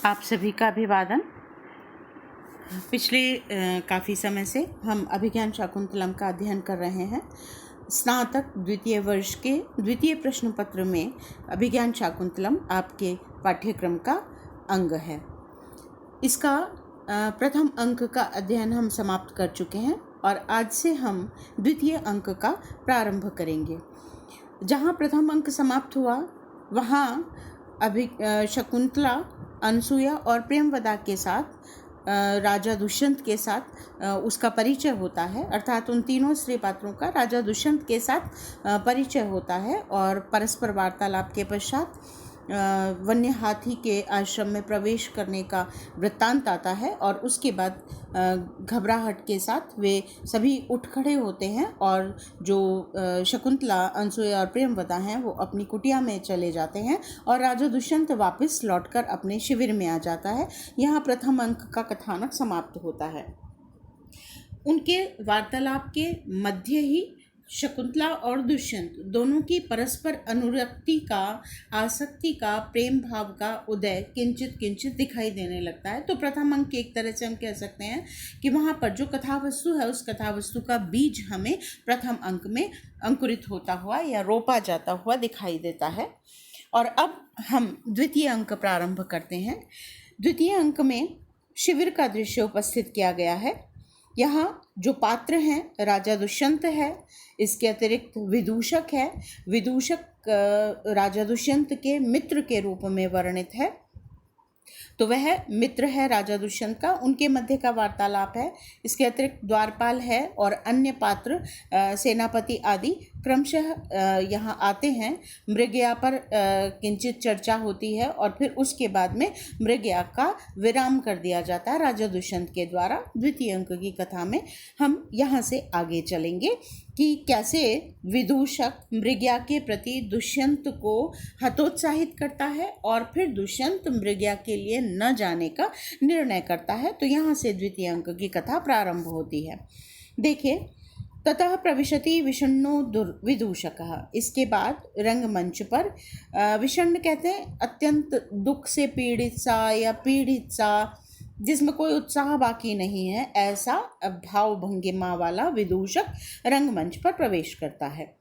आप सभी का अभिवादन। पिछले काफ़ी समय से हम अभिज्ञान शाकुंतलम का अध्ययन कर रहे हैं। स्नातक द्वितीय वर्ष के द्वितीय प्रश्न पत्र में अभिज्ञान शाकुंतलम आपके पाठ्यक्रम का अंग है। इसका प्रथम अंक का अध्ययन हम समाप्त कर चुके हैं और आज से हम द्वितीय अंक का प्रारंभ करेंगे। जहाँ प्रथम अंक समाप्त हुआ वहाँ शकुंतला, अनसुया और प्रेमवदा के साथ राजा दुष्यंत के साथ उसका परिचय होता है, अर्थात उन तीनों स्त्री पात्रों का राजा दुष्यंत के साथ परिचय होता है और परस्पर वार्तालाप के पश्चात वन्य हाथी के आश्रम में प्रवेश करने का वृत्तांत आता है और उसके बाद घबराहट के साथ वे सभी उठ खड़े होते हैं और जो शकुंतला, अनसुया और प्रेमवदा हैं वो अपनी कुटिया में चले जाते हैं और राजा दुष्यंत वापस लौटकर अपने शिविर में आ जाता है। यहाँ प्रथम अंक का कथानक समाप्त होता है। उनके वार्तालाप के मध्य ही शकुंतला और दुष्यंत दोनों की परस्पर अनुरक्ति का, आसक्ति का, प्रेम भाव का उदय किंचित किंचित दिखाई देने लगता है। तो प्रथम अंक एक तरह से हम कह सकते हैं कि वहाँ पर जो कथा वस्तु है उस कथा वस्तु का बीज हमें प्रथम अंक में अंकुरित होता हुआ या रोपा जाता हुआ दिखाई देता है। और अब हम द्वितीय अंक प्रारंभ करते हैं। द्वितीय अंक में शिविर का दृश्य उपस्थित किया गया है। यहाँ जो पात्र हैं राजा दुष्यंत है, इसके अतिरिक्त विदूषक है। विदूषक राजा दुष्यंत के मित्र के रूप में वर्णित है, तो वह मित्र है राजा दुष्यंत का, उनके मध्य का वार्तालाप है। इसके अतिरिक्त द्वारपाल है और अन्य पात्र सेनापति आदि क्रमशः यहाँ आते हैं। मृगया पर किंचित चर्चा होती है और फिर उसके बाद में मृगया का विराम कर दिया जाता है राजा दुष्यंत के द्वारा। द्वितीय अंक की कथा में हम यहाँ से आगे चलेंगे कि कैसे विदूषक मृगया के प्रति दुष्यंत को हतोत्साहित करता है और फिर दुष्यंत मृगया के लिए न जाने का निर्णय करता है। तो यहाँ से द्वितीय अंक की कथा प्रारंभ होती है। देखिए, ततः प्रविशति विषण्णो विदूषकः। इसके बाद रंगमंच पर विषण्ण कहते हैं अत्यंत दुख से पीड़ित सा या पीड़ित सा, जिसमें कोई उत्साह बाकी नहीं है, ऐसा भाव भंगिमा वाला विदूषक रंगमंच पर प्रवेश करता है।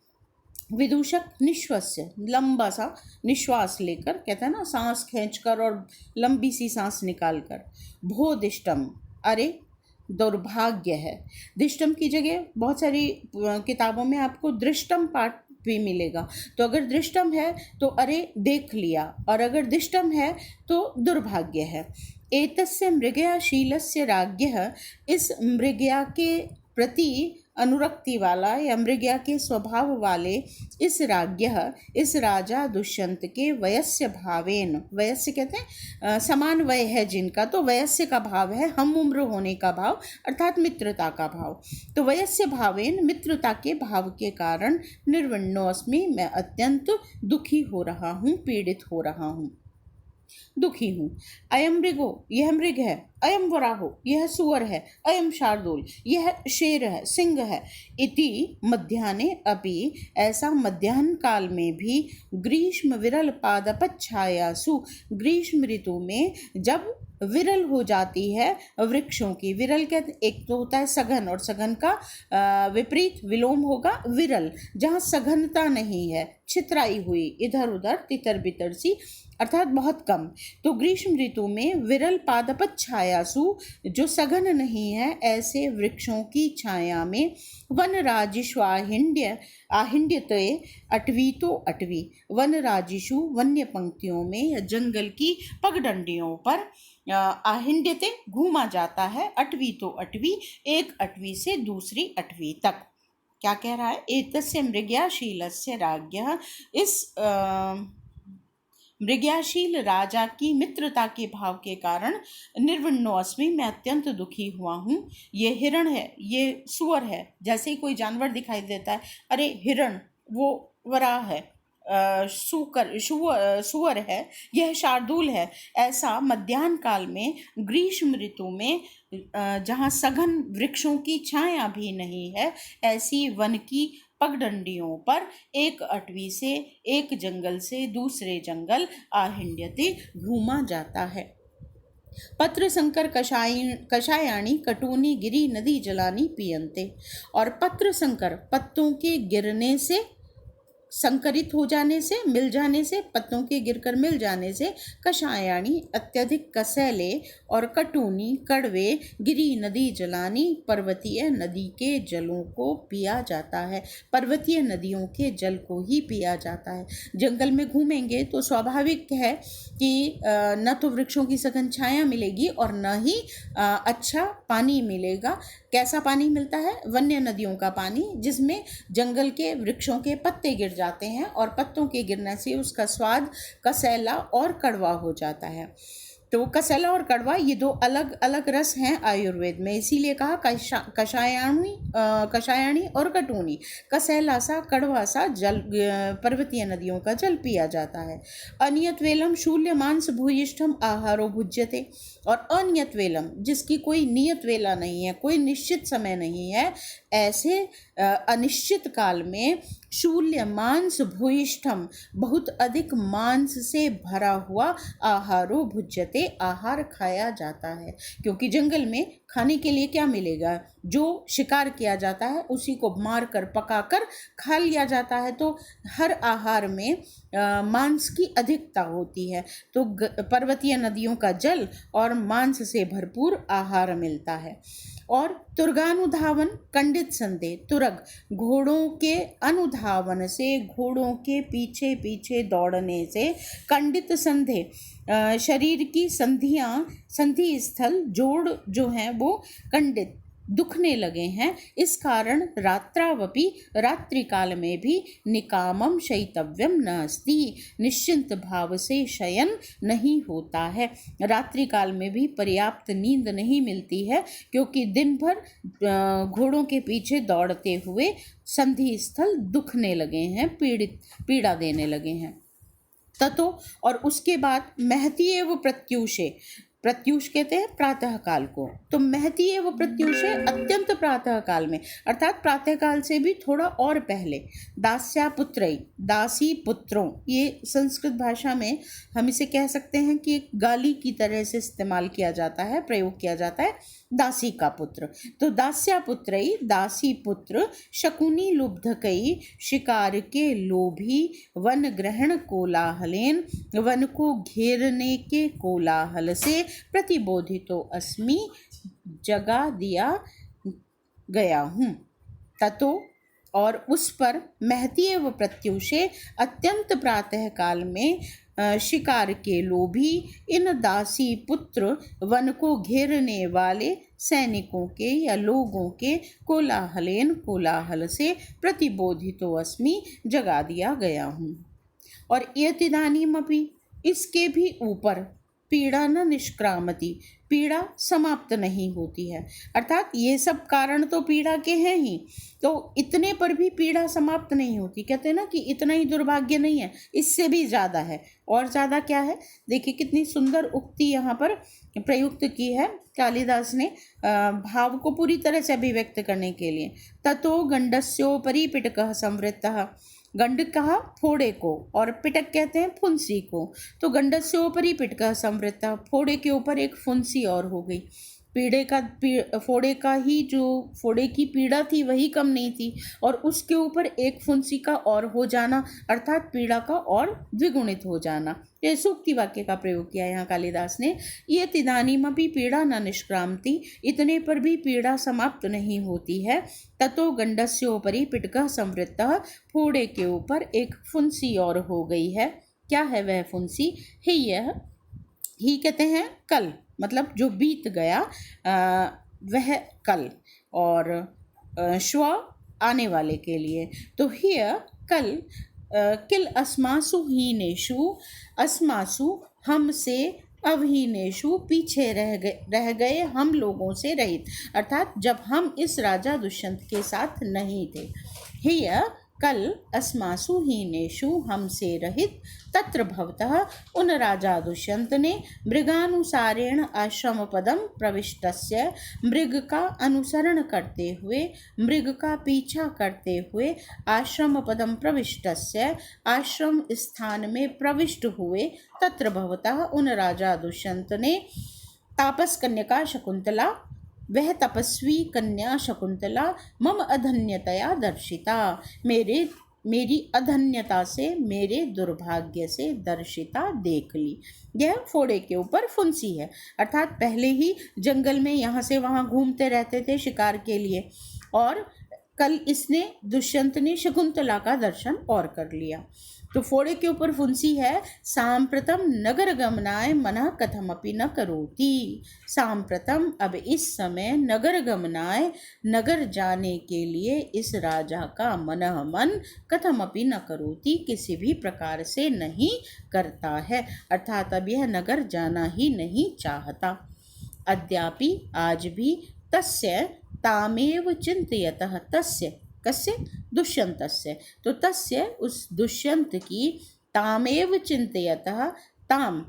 विदूषक निश्वस्य, लंबा सा निश्वास लेकर, कहते हैं ना, सांस खींचकर और लंबी सी सांस निकालकर, भो दिष्टम, अरे दुर्भाग्य है। दिष्टम की जगह बहुत सारी किताबों में आपको दृष्टम पाठ भी मिलेगा। तो अगर दृष्टम है तो अरे देख लिया, और अगर दिष्टम है तो दुर्भाग्य है। एतस्य मृगया शीलस्य राज्ञः, इस मृगया के प्रति अनुरक्ति वाला या मृगया के स्वभाव वाले इस राज्ञः, इस राजा दुष्यंत के वयस्य भावेन, वयस्य कहते हैं समान वय है जिनका, तो वयस्य का भाव है हम उम्र होने का भाव, अर्थात मित्रता का भाव। तो वयस्य भावेन, मित्रता के भाव के कारण निर्विण्णोऽस्मि, मैं अत्यंत दुखी हो रहा हूँ, पीड़ित हो रहा हूँ, दुखी हूँ। अयम मृगो, यह मृग है। अयम वराहो, यह सुअर है। अयम शार्दूल, यह शेर है, सिंह है। इति मध्याह्ने अपि, ऐसा मध्याह्न काल में भी, ग्रीष्म विरल पादपच्छायासु, ग्रीष्म ऋतु में जब विरल हो जाती है वृक्षों की, विरल कहते एक तो होता है सघन, और सघन का विपरीत विलोम होगा विरल, जहाँ सघनता नहीं है, छितराई हुई, इधर उधर तितर बितर सी, अर्थात बहुत कम। तो ग्रीष्म ऋतु में विरल पादपत छायासु, जो सघन नहीं है ऐसे वृक्षों की छाया में, वनराजिष्वाहिंड्य आहिंड्यते, अटवी तो अटवी, वनराजिषु वन्य पंक्तियों में या जंगल की पगडंडियों पर, आहिंड्यते घूमा जाता है, अटवी तो अटवी, एक अटवी से दूसरी अटवी तक। क्या कह रहा है? एतस्य मृगयाशीलस्य राज्ञः, इस मृगयाशील राजा की मित्रता के भाव के कारण, निर्विण्णोऽस्मि, मैं अत्यंत दुखी हुआ हूँ। ये हिरण है, ये सुअर है, जैसे ही कोई जानवर दिखाई देता है, अरे हिरण, वो वराह है, सुअर है, यह शार्दूल है। ऐसा मध्याह्न काल में, ग्रीष्म ऋतु में, जहाँ सघन वृक्षों की छाया भी नहीं है, ऐसी वन की पगडंडियों पर एक अटवी से, एक जंगल से दूसरे जंगल, आहिंड्यते घूमा जाता है। पत्र संकर कषायाणी कटूनी गिरी नदी जलानी पियंते। और पत्र संकर, पत्तों के गिरने से, संकरित हो जाने से, मिल जाने से, पत्तों के गिरकर मिल जाने से, कषायाणी अत्यधिक कसैले, और कटूनी कड़वे, गिरी नदी जलानी पर्वतीय नदी के जलों को पिया जाता है। पर्वतीय नदियों के जल को ही पिया जाता है। जंगल में घूमेंगे तो स्वाभाविक है कि न तो वृक्षों की सघन छाया मिलेगी और न ही अच्छा पानी मिलेगा। कैसा पानी मिलता है? वन्य नदियों का पानी, जिसमें जंगल के वृक्षों के पत्ते गिर जाते हैं और पत्तों के गिरने से उसका स्वाद कसैला और कड़वा हो जाता है। तो कसैला और कड़वा ये दो अलग अलग रस हैं आयुर्वेद में, इसीलिए कहा कषायाणी और कटूनी। कसैला सा, कड़वा सा जल पर्वतीय नदियों का जल पिया जाता है। अनियत वेलम शूल्य मांस भूयिष्ठम आहारो भुज्यते। और अनियत वेलम, जिसकी कोई नियत वेला नहीं है, कोई निश्चित समय नहीं है, ऐसे अनिश्चित काल में शूल्य मांस भूयिष्ठम, बहुत अधिक मांस से भरा हुआ, आहारो भुज्यते, आहार खाया जाता है। क्योंकि जंगल में खाने के लिए क्या मिलेगा? जो शिकार किया जाता है उसी को मार कर पकाकर खा लिया जाता है। तो हर आहार में मांस की अधिकता होती है। तो पर्वतीय नदियों का जल और मांस से भरपूर आहार मिलता है। और तुरगानुधावन कंडित संदेह, तुरग घोड़ों के अनुधावन से, घोड़ों के पीछे पीछे दौड़ने से, कंडित संदेह शरीर की संधियां, संधि स्थल, जोड़ जो हैं वो कंडित, दुखने लगे हैं। इस कारण रात्रावपि, रात्रि काल में भी, निकामम शयितव्यम नास्ति, निश्चिंत भाव से शयन नहीं होता है। रात्रि काल में भी पर्याप्त नींद नहीं मिलती है, क्योंकि दिन भर घोड़ों के पीछे दौड़ते हुए संधि स्थल दुखने लगे हैं, पीड़ा देने लगे हैं। ततो, और उसके बाद महती एवं प्रत्यूषे, प्रत्यूष कहते हैं प्रातः काल को, तो महती एवं प्रत्यूषे अत्यंत प्रातः काल में, अर्थात प्रातः काल से भी थोड़ा और पहले, दास्या पुत्रई, दासी पुत्रों, ये संस्कृत भाषा में हम इसे कह सकते हैं कि एक गाली की तरह से इस्तेमाल किया जाता है, प्रयोग किया जाता है, दासी का पुत्र। तो दास्या पुत्रई, दासी पुत्र, शकुनी लुब्धकई, शिकार के लोभी, वन ग्रहण कोलाहलेन, वन को घेरने के कोलाहल से, प्रतिबोधितो अस्मि, जगा दिया गया हूँ। ततो, और उस पर, महती एवं प्रत्यूषे अत्यंत प्रातः काल में, शिकार के लोभी, इन दासी पुत्र, वन को घेरने वाले सैनिकों के या लोगों के कोलाहलेन, कोलाहल से, प्रतिबोधितो अस्मि, जगा दिया गया हूँ। और यतिदानीमपि, इसके भी ऊपर, पीड़ा न निष्क्रामति, पीड़ा समाप्त नहीं होती है। अर्थात ये सब कारण तो पीड़ा के हैं ही, तो इतने पर भी पीड़ा समाप्त नहीं होती। कहते हैं ना कि इतना ही दुर्भाग्य नहीं है, इससे भी ज़्यादा है। और ज़्यादा क्या है? देखिए कितनी सुंदर उक्ति यहाँ पर प्रयुक्त की है कालिदास ने, भाव को पूरी तरह से अभिव्यक्त करने के लिए। ततो गंडस्योपरि पिटकः संवृत्तः, गंड कहा फोड़े को, और पिटक कहते हैं फुंसी को। तो गंडस्योपरि पिटकः संवृत्तः, फोड़े के ऊपर एक फुंसी और हो गई। फोड़े का ही, जो फोड़े की पीड़ा थी वही कम नहीं थी, और उसके ऊपर एक फुंसी का और हो जाना, अर्थात पीड़ा का और द्विगुणित हो जाना। ये सूक्ति वाक्य का प्रयोग किया यहाँ कालिदास ने। ये तिदानीमपि पीड़ा न निष्क्रामति, इतने पर भी पीड़ा समाप्त नहीं होती है। ततो गंडस्योपरि पिटकः संवृत्तः, फोड़े के ऊपर एक फुंसी और हो गई है। क्या है वह फुंसी? ही कहते हैं कल, मतलब जो बीत गया, वह कल, और श्व आने वाले के लिए। तो हिय कल, किल अस्मासु हीनेषु, अस्मासु हमसे, अवहीनेषु पीछे रह गए हम लोगों से रहित, अर्थात जब हम इस राजा दुष्यंत के साथ नहीं थे। हिय कल अस्मासु हीनेषु, हमसे रहित, तत्र भवतः, उन राजा दुष्यंत ने, मृगानुसारेण आश्रम पदम प्रविष्टस्य, मृग का अनुसरण करते हुए, मृग का पीछा करते हुए, आश्रम पदम प्रविष्टस्य, आश्रम स्थान में प्रविष्ट हुए, तत्र भवतः, उन राजा दुष्यंत ने, तापस कन्यका शकुंतला, वह तपस्वी कन्या शकुंतला मम अधन्यतया दर्शिता, मेरी अधन्यता से, मेरे दुर्भाग्य से दर्शिता, देख ली। यह फोड़े के ऊपर फुंसी है, अर्थात पहले ही जंगल में यहाँ से वहाँ घूमते रहते थे शिकार के लिए, और कल इसने, दुष्यंत ने शकुंतला का दर्शन और कर लिया। तो फोड़े के ऊपर फुंसी है, सांप्रतम नगर गमनाय मनः कथमपि न करोति। सांप्रतम, अब इस समय, नगर गमनाय, नगर जाने के लिए इस राजा का मन कथमपि न करोति, किसी भी प्रकार से नहीं करता है, अर्थात अब यह नगर जाना ही नहीं चाहता। अद्यापि, आज भी, तस्य तामेव चिंतयतः, तस्य कस्य, दुष्यंतस्य, तो तस्य, उस दुष्यंत की, तामेव चिंतयतः, ताम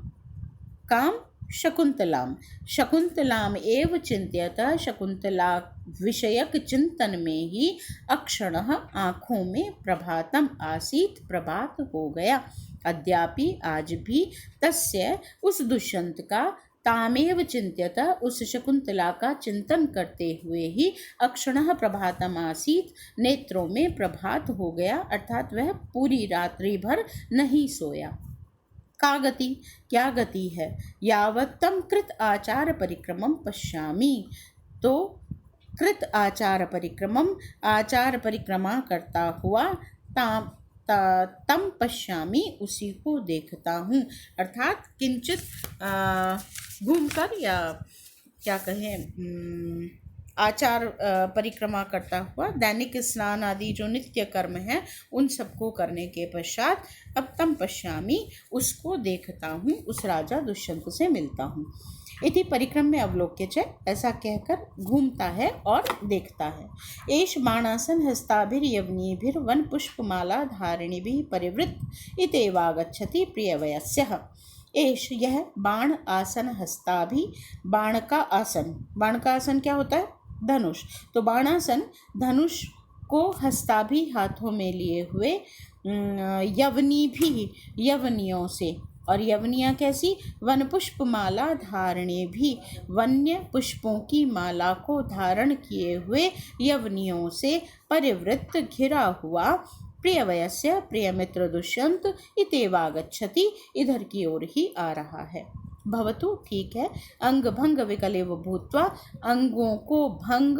काम, शकुंतलाम, शकुंतलाम एव चिंतयतः, शकुंतला विषयक चिंतन में ही अक्षणः, आँखों में, प्रभातम आसीत, प्रभात हो गया। अद्यापि, आज भी, तस्य, उस दुष्यंत का, तामेव चिंत्यतः, उस शकुंतला का चिंतन करते हुए ही, अक्षणः प्रभातम आसीत, नेत्रों में प्रभात हो गया, अर्थात वह पूरी रात्रि भर नहीं सोया। का गति, क्या गति है, यावत्तम कृत आचार परिक्रमम पश्यामि, तो कृत आचार परिक्रमम, आचार परिक्रमा करता हुआ, तम पश्यामि, उसी को देखता हूँ, अर्थात किंचित घूमकर, या क्या कहें, आचार परिक्रमा करता हुआ, दैनिक स्नान आदि जो नित्य कर्म है उन सबको करने के पश्चात, अब तम पश्यामि, उसको देखता हूँ, उस राजा दुष्यंत से मिलता हूँ। इति परिक्रम में अवलोक्य च, ऐसा कहकर घूमता है और देखता है। एष बाणासन हस्ताभिर्यवनीभिर वन पुष्पमाला धारिणीभिः परिवृत इतेवागच्छति प्रियवयस्यः। एष, यह, बाण आसन हस्ताभि, बाण का आसन, बाण का आसन क्या होता है, धनुष, तो बाणासन, धनुष को हस्ताभि, हाथों में लिए हुए, यवनी भी, यवनियों से, और यवनियाँ कैसी, वन पुष्प माला धारणे भी, वन्य पुष्पों की माला को धारण किए हुए यवनियों से परिवृत्त, घिरा हुआ, प्रियवयस्य, प्रियमित्र दुष्यंत, इतेवागच्छति, इधर की ओर ही आ रहा है। भवतु, ठीक है, अंग भंग विकलेव भूत्वा, अंगों को भंग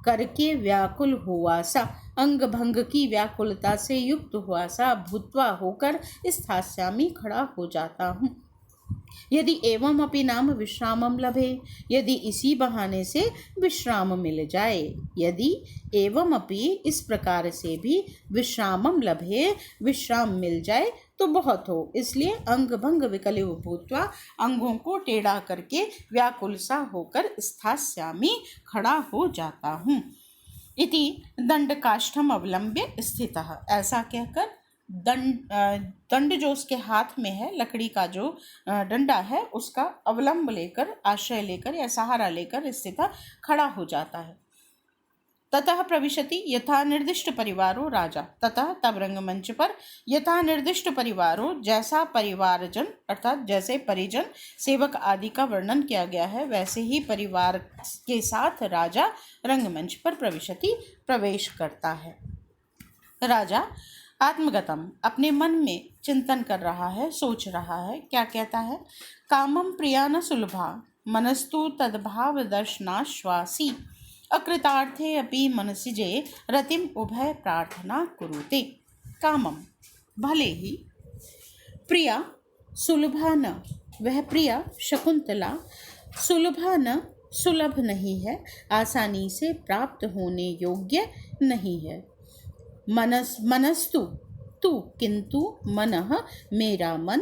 करके व्याकुल हुआ सा, अंग भंग की व्याकुलता से युक्त हुआ सा, भूत्वा, होकर, स्थास्यामि, खड़ा हो जाता हूँ। यदि एवं अपि नाम विश्रामम लभे, यदि इसी बहाने से विश्राम मिल जाए, यदि एवं अपि, इस प्रकार से भी, विश्रामम लभे, विश्राम मिल जाए तो बहुत हो, इसलिए अंग भंग विकलिव भूत्वा, अंगों को टेढ़ा करके व्याकुल सा होकर, स्थास्यामि, खड़ा हो जाता हूँ। इति दंडकाष्ठम अवलंब्य स्थितः, ऐसा कहकर दंड जो उसके हाथ में है, लकड़ी का जो डंडा है, उसका अवलंब लेकर, आश्रय लेकर या सहारा लेकर स्थित खड़ा हो जाता है। ततः प्रविशति यथा निर्दिष्ट परिवारो राजा, ततः तब रंगमंच पर, यथा निर्दिष्ट परिवारो, जैसा परिवारजन, अर्थात जैसे परिजन सेवक आदि का वर्णन किया गया है, वैसे ही परिवार के साथ राजा रंगमंच पर प्रविशति, प्रवेश करता है। राजा आत्मगतम, अपने मन में चिंतन कर रहा है, सोच रहा है, क्या कहता है, कामम प्रिया न सुलभा, मनस्तु तद्भाव दर्शनाश्वासी, अकृतार्थे अपि मनसिजे रतिम उभय प्रार्थना कुरुते। कामम, भले ही, प्रिया, सुलभा न, वह प्रिया शकुंतला, सुलभा न, सुलभ नहीं है, आसानी से प्राप्त होने योग्य नहीं है। मनस्तु, तू, किंतु, मनः, मेरा मन,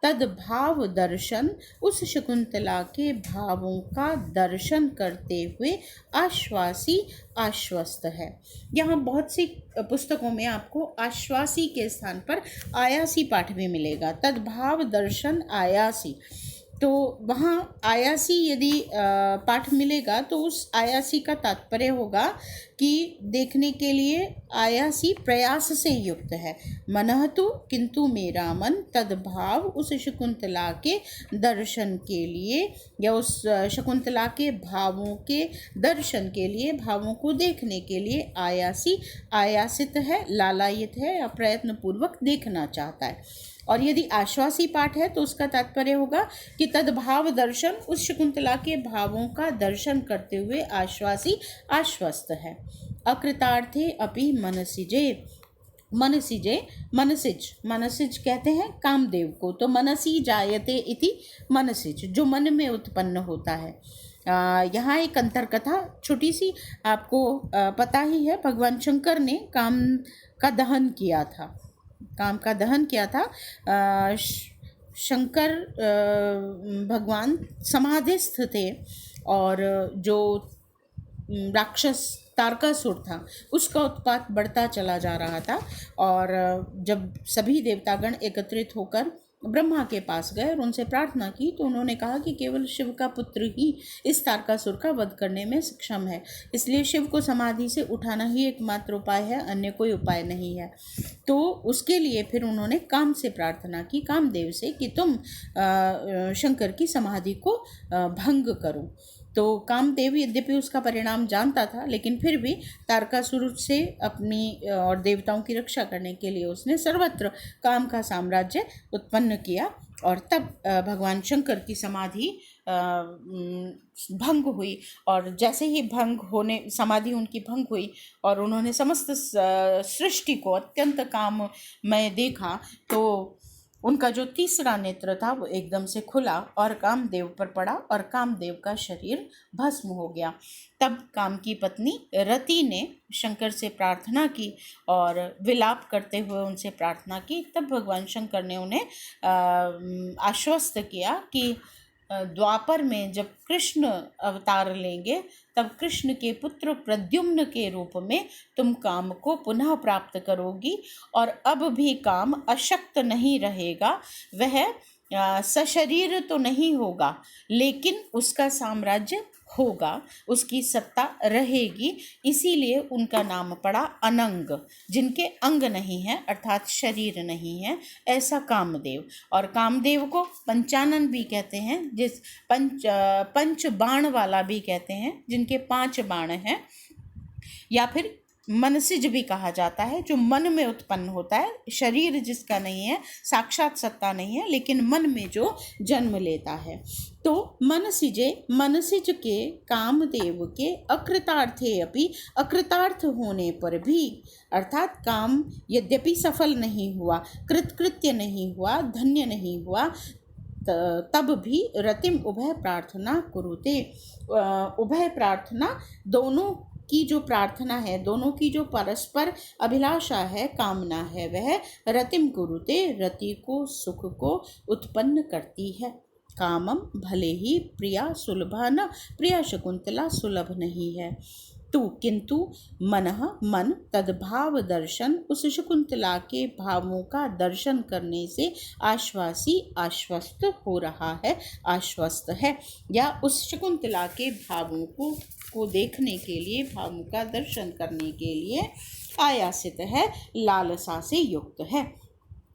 तद्भाव दर्शन, उस शकुंतला के भावों का दर्शन करते हुए, आश्वासी, आश्वस्त है। यहाँ बहुत सी पुस्तकों में आपको आश्वासी के स्थान पर आयासी पाठ भी मिलेगा। तद्भाव दर्शन आयासी, तो वहाँ आयासी यदि पाठ मिलेगा तो उस आयासी का तात्पर्य होगा कि देखने के लिए आयासी प्रयास से युक्त है। मनः तो किंतु मेरा मन तद्भाव उस शकुंतला के दर्शन के लिए या उस शकुंतला के भावों के दर्शन के लिए, भावों को देखने के लिए आयासी, आयासित है, लालायित है या प्रयत्न पूर्वक देखना चाहता है। और यदि आश्वासी पाठ है तो उसका तात्पर्य होगा कि तद्भाव दर्शन, उस शकुंतला के भावों का दर्शन करते हुए आश्वासी आश्वस्त है। अकृतार्थे अपि मनसिजे, मनसिजे मनसिज, मनसिज कहते हैं कामदेव को, तो मनसी जायते इति मनसिज, जो मन में उत्पन्न होता है। यहाँ एक अंतरकथा छोटी सी आपको पता ही है, भगवान शंकर ने काम का दहन किया था, काम का दहन किया था। शंकर भगवान समाधिस्थ थे और जो राक्षस तारकासुर था उसका उत्पात बढ़ता चला जा रहा था। और जब सभी देवतागण एकत्रित होकर ब्रह्मा के पास गए और उनसे प्रार्थना की तो उन्होंने कहा कि केवल शिव का पुत्र ही इस तारकासुर का वध करने में सक्षम है, इसलिए शिव को समाधि से उठाना ही एकमात्र उपाय है, अन्य कोई उपाय नहीं है। तो उसके लिए फिर उन्होंने काम से प्रार्थना की, कामदेव से, कि तुम शंकर की समाधि को भंग करो। तो कामदेव यद्यपि उसका परिणाम जानता था, लेकिन फिर भी तारकासुर से अपनी और देवताओं की रक्षा करने के लिए उसने सर्वत्र काम का साम्राज्य उत्पन्न किया। और तब भगवान शंकर की समाधि भंग हुई। और जैसे ही समाधि उनकी भंग हुई और उन्होंने समस्त सृष्टि को अत्यंत काममय देखा, तो उनका जो तीसरा नेत्र था वो एकदम से खुला और कामदेव पर पड़ा और कामदेव का शरीर भस्म हो गया। तब काम की पत्नी रति ने शंकर से प्रार्थना की और विलाप करते हुए उनसे प्रार्थना की। तब भगवान शंकर ने उन्हें आश्वस्त किया कि द्वापर में जब कृष्ण अवतार लेंगे तब कृष्ण के पुत्र प्रद्युम्न के रूप में तुम काम को पुनः प्राप्त करोगी और अब भी काम अशक्त नहीं रहेगा। वह सशरीर तो नहीं होगा लेकिन उसका साम्राज्य होगा, उसकी सत्ता रहेगी। इसीलिए उनका नाम पड़ा अनंग, जिनके अंग नहीं है अर्थात शरीर नहीं है, ऐसा कामदेव। और कामदेव को पंचानन भी कहते हैं, जिस पंच बाण वाला भी कहते हैं, जिनके 5 बाण हैं, या फिर मनसिज भी कहा जाता है, जो मन में उत्पन्न होता है, शरीर जिसका नहीं है, साक्षात सत्ता नहीं है, लेकिन मन में जो जन्म लेता है। तो मनसिजे, मनसिज के कामदेव के अकृतार्थे अपि, अकृतार्थ होने पर भी, अर्थात काम यद्यपि सफल नहीं हुआ, कृतकृत्य नहीं हुआ, धन्य नहीं हुआ, तब भी रतिम उभय प्रार्थना कुरुते, उभय प्रार्थना, दोनों की जो प्रार्थना है, दोनों की जो परस्पर अभिलाषा है, कामना है, वह रतिम कुरुते, रति को, सुख को उत्पन्न करती है। कामम भले ही प्रिया सुलभा न, प्रिया शकुंतला सुलभ नहीं है। तो किंतु मनः, मन तद्भाव दर्शन, उस शकुंतला के भावों का दर्शन करने से आश्वासी आश्वस्त हो रहा है, आश्वस्त है, या उस शकुंतला के भावों को देखने के लिए, भावों का दर्शन करने के लिए आयासित है, लालसा से युक्त है।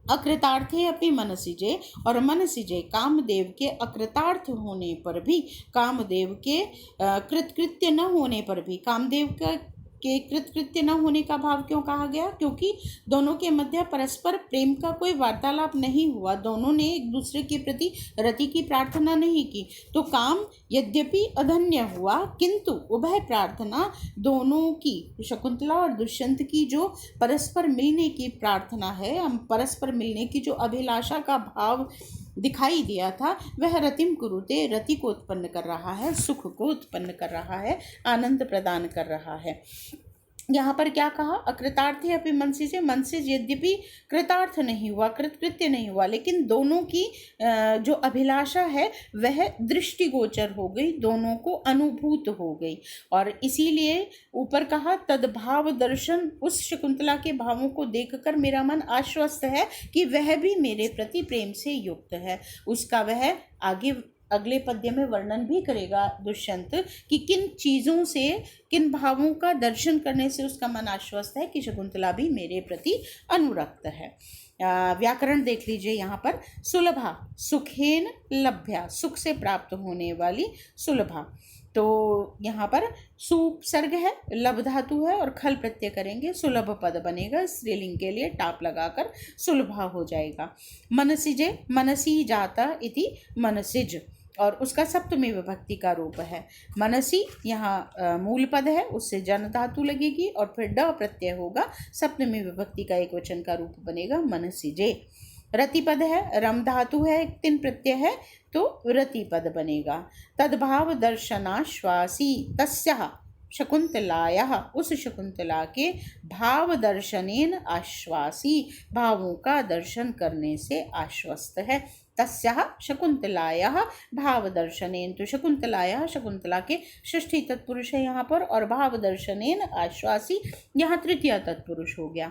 अकृतार्थे अपि मनसिजे, और मनसिजे कामदेव के अकृतार्थ होने पर भी, कामदेव के कृतकृत्य न होने पर भी, कामदेव के कृतकृत्य न होने का भाव क्यों कहा गया? क्योंकि दोनों के मध्य परस्पर प्रेम का कोई वार्तालाप नहीं हुआ, दोनों ने एक दूसरे के प्रति रति की प्रार्थना नहीं की। तो काम यद्यपि अधन्य हुआ, किंतु उभय प्रार्थना दोनों की, शकुंतला और दुष्यंत की जो परस्पर मिलने की प्रार्थना है, हम परस्पर मिलने की जो अभिलाषा का भाव दिखाई दिया था, वह रतिम कुरुते, रति को उत्पन्न कर रहा है, सुख को उत्पन्न कर रहा है, आनंद प्रदान कर रहा है। यहाँ पर क्या कहा? अकृतार्थी अपि मनसिजे, मनसिज यद्यपि कृतार्थ नहीं हुआ, कृतकृत्य नहीं हुआ, लेकिन दोनों की जो अभिलाषा है वह दृष्टिगोचर हो गई, दोनों को अनुभूत हो गई। और इसीलिए ऊपर कहा तद्भाव दर्शन, उस शकुंतला के भावों को देखकर मेरा मन आश्वस्त है कि वह भी मेरे प्रति प्रेम से युक्त है, उसका वह आगे अगले पद्य में वर्णन भी करेगा दुष्यंत कि किन चीज़ों से, किन भावों का दर्शन करने से उसका मन आश्वस्त है कि शकुंतला भी मेरे प्रति अनुरक्त है। व्याकरण देख लीजिए यहाँ पर। सुलभा, सुखेन लभ्या, सुख से प्राप्त होने वाली सुलभा। तो यहाँ पर सुपसर्ग है, लभ धातु है और खल प्रत्यय करेंगे, सुलभ पद बनेगा। स्त्रीलिंग के लिए टाप लगाकर सुलभा हो जाएगा। मनसिजे, मनसी जाता इति मनसिज, और उसका सप्तमी विभक्ति का रूप है। मनसी यहाँ मूल पद है, उससे जन धातु लगेगी और फिर ड प्रत्यय होगा, सप्तमी विभक्ति का एक वचन का रूप बनेगा मनसिजे। रति पद है, रम धातु है, एक तिन प्रत्यय है, तो रति पद बनेगा। तद्भाव दर्शनाश्वासी तस्याः शकुंतलायाः, उस शकुंतला के भाव दर्शनेन आश्वासी, भावों का दर्शन करने से आश्वस्त है। तस्याः शकुंतलायाः भाव दर्शनेन, तो शकुंतलायाः शकुंतला के षष्ठी तत्पुरुष है यहाँ पर, और भाव दर्शनेन आश्वासी यहाँ तृतीय तत्पुरुष हो गया।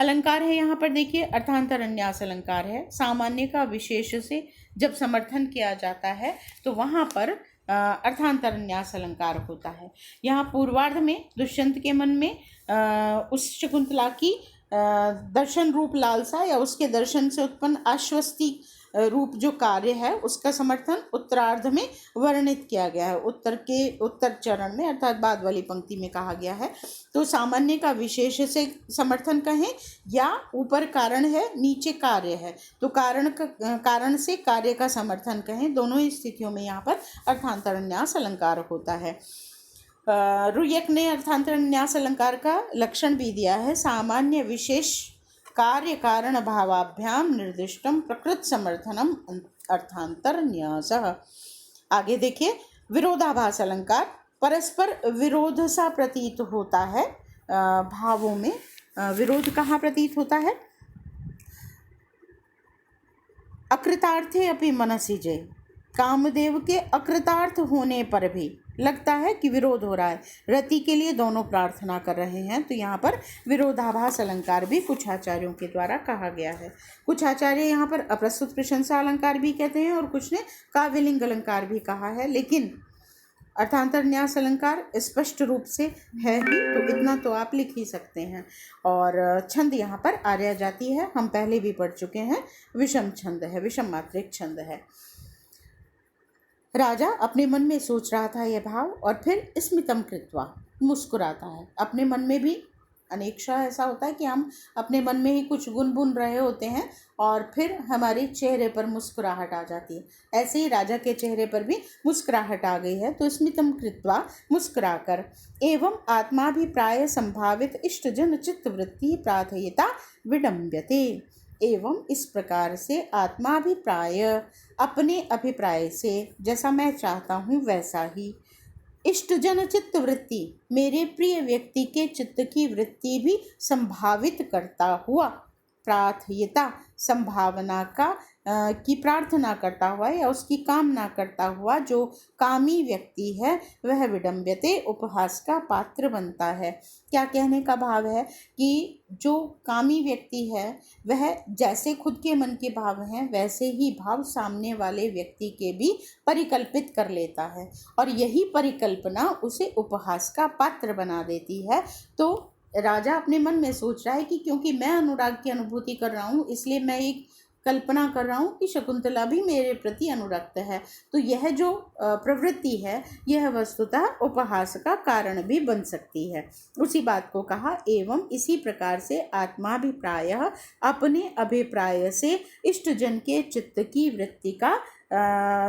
अलंकार है यहाँ पर देखिए, अर्थांतर अन्यास अलंकार है। सामान्य का विशेष से जब समर्थन किया जाता है तो वहाँ पर अर्थांतर अन्यास अलंकार होता है। यहाँ पूर्वार्ध में दुष्यंत के मन में उस शकुंतला की दर्शन रूप लालसा या उसके दर्शन से उत्पन्न आश्वस्ति रूप जो कार्य है उसका समर्थन उत्तरार्ध में वर्णित किया गया है। उत्तर चरण में अर्थात बाद वाली पंक्ति में कहा गया है। तो सामान्य का विशेष से समर्थन कहें या ऊपर कारण है नीचे कार्य है, तो कारण से कार्य का समर्थन कहें, दोनों ही स्थितियों में यहाँ पर अर्थांतरन्यास अलंकार होता है। रुयक ने अर्थांतरन्यास अलंकार का लक्षण भी दिया है। सामान्य विशेष कार्य कारण भावाभ्याम निर्दिष्टम प्रकृत समर्थनम अर्थांतरन्यासः। आगे देखिए, विरोधाभास अलंकार, परस्पर विरोध सा प्रतीत होता है भावों में। विरोध कहाँ प्रतीत होता है? अकृतार्थे अपि मनसि जय, कामदेव के अकृतार्थ होने पर भी लगता है कि विरोध हो रहा है। रति के लिए दोनों प्रार्थना कर रहे हैं, तो यहाँ पर विरोधाभास अलंकार भी कुछ आचार्यों के द्वारा कहा गया है। कुछ आचार्य यहाँ पर अप्रस्तुत प्रशंसा अलंकार भी कहते हैं और कुछ ने काव्यलिंग अलंकार भी कहा है, लेकिन अर्थांतरन्यास अलंकार स्पष्ट रूप से है ही, तो इतना तो आप लिख ही सकते हैं। और छंद यहाँ पर आर्या जाति है, हम पहले भी पढ़ चुके हैं। विषम छंद है, विषम मात्रिक छंद है। राजा अपने मन में सोच रहा था यह भाव, और फिर स्मितम कृत्वा, मुस्कुराता है। अपने मन में भी अनेकशः ऐसा होता है कि हम अपने मन में ही कुछ गुनगुन रहे होते हैं और फिर हमारे चेहरे पर मुस्कुराहट आ जाती है। ऐसे ही राजा के चेहरे पर भी मुस्कुराहट आ गई है, तो स्मितम कृत्वा, मुस्कुराकर, एवं आत्माभिप्राय संभावित इष्टजन चित्तवृत्ति प्रार्थयिता विडम्ब्यते, एवं इस प्रकार से आत्माभिप्राय, अपने अभिप्राय से, जैसा मैं चाहता हूँ वैसा ही, इष्टजन चित्त वृत्ति, मेरे प्रिय व्यक्ति के चित्त की वृत्ति भी संभावित करता हुआ, प्रार्थयिता, संभावना का की प्रार्थना करता हुआ या उसकी कामना करता हुआ जो कामी व्यक्ति है वह विडम्ब्यते, उपहास का पात्र बनता है। क्या कहने का भाव है कि जो कामी व्यक्ति है वह जैसे खुद के मन के भाव हैं वैसे ही भाव सामने वाले व्यक्ति के भी परिकल्पित कर लेता है, और यही परिकल्पना उसे उपहास का पात्र बना देती है। तो राजा अपने मन में सोच रहा है कि क्योंकि मैं अनुराग की अनुभूति कर रहा हूँ, इसलिए मैं एक कल्पना कर रहा हूँ कि शकुंतला भी मेरे प्रति अनुरक्त है। तो यह जो प्रवृत्ति है यह वस्तुतः उपहास का कारण भी बन सकती है। उसी बात को कहा, एवं इसी प्रकार से आत्माभिप्राय, अपने अभिप्राय से इष्टजन के चित्त की वृत्ति का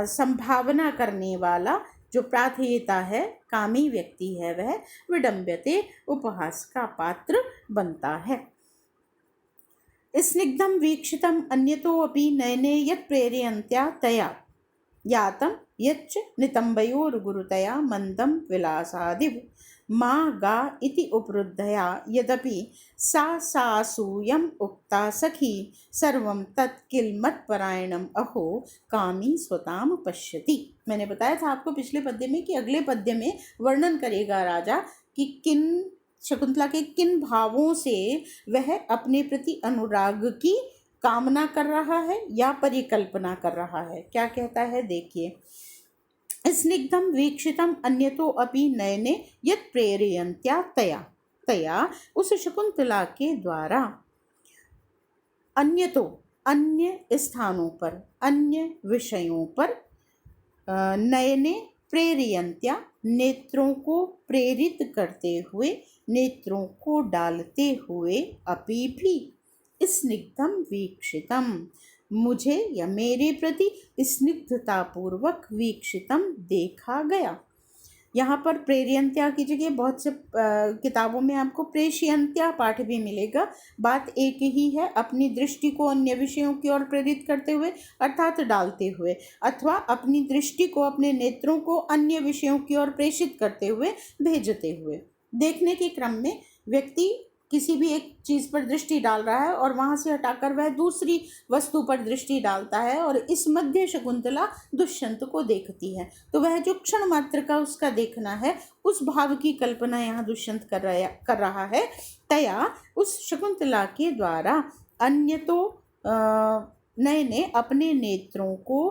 संभावना करने वाला जो प्रार्थयिता है, कामी व्यक्ति है, वह विडम्ब्यते, उपहास का पात्र बनता है। स्निग्धं वीक्षितम् अन्यतोऽपि नयने यत् प्रेरयन्त्या तया यातं यच्च नितम्बयोर्गुरुतया मन्दं विलासादिव मा गा इति उपरुद्धया यदपि सा सासूयम् उक्ता सखी सर्वं तत् किल मत्परायणम् अहो कामी स्वताम पश्यति। मैंने बताया था आपको पिछले पद्य में कि अगले पद्य में वर्णन करेगा राजा कि शकुंतला के किन भावों से वह अपने प्रति अनुराग की कामना कर रहा है या परिकल्पना कर रहा है। क्या कहता है देखिए, स्निग्धम वीक्षितम अन्यतो अपि नयने यत् प्रेरयन्त्या तया तया, उस शकुंतला के द्वारा अन्यतो अन्य स्थानों पर, अन्य विषयों पर, नयने प्रेरयन्त्या नेत्रों को प्रेरित करते हुए, नेत्रों को डालते हुए, अपि भी स्निग्धम वीक्षितम, मुझे या मेरे प्रति स्निग्धतापूर्वक वीक्षितम देखा गया। यहाँ पर प्रेरयन्त्या की जगह बहुत से किताबों में आपको प्रेषयन्त्या पाठ भी मिलेगा। बात एक ही है, अपनी दृष्टि को अन्य विषयों की ओर प्रेरित करते हुए अर्थात डालते हुए, अथवा अपनी दृष्टि को, अपने नेत्रों को अन्य विषयों की ओर प्रेषित करते हुए, भेजते हुए। देखने के क्रम में व्यक्ति किसी भी एक चीज़ पर दृष्टि डाल रहा है और वहाँ से हटाकर वह दूसरी वस्तु पर दृष्टि डालता है, और इस मध्य शकुंतला दुष्यंत को देखती है। तो वह जो क्षण मात्र का उसका देखना है, उस भाव की कल्पना यहाँ दुष्यंत कर रहा है। तया, उस शकुंतला के द्वारा, अन्य तो नयने अपने नेत्रों को,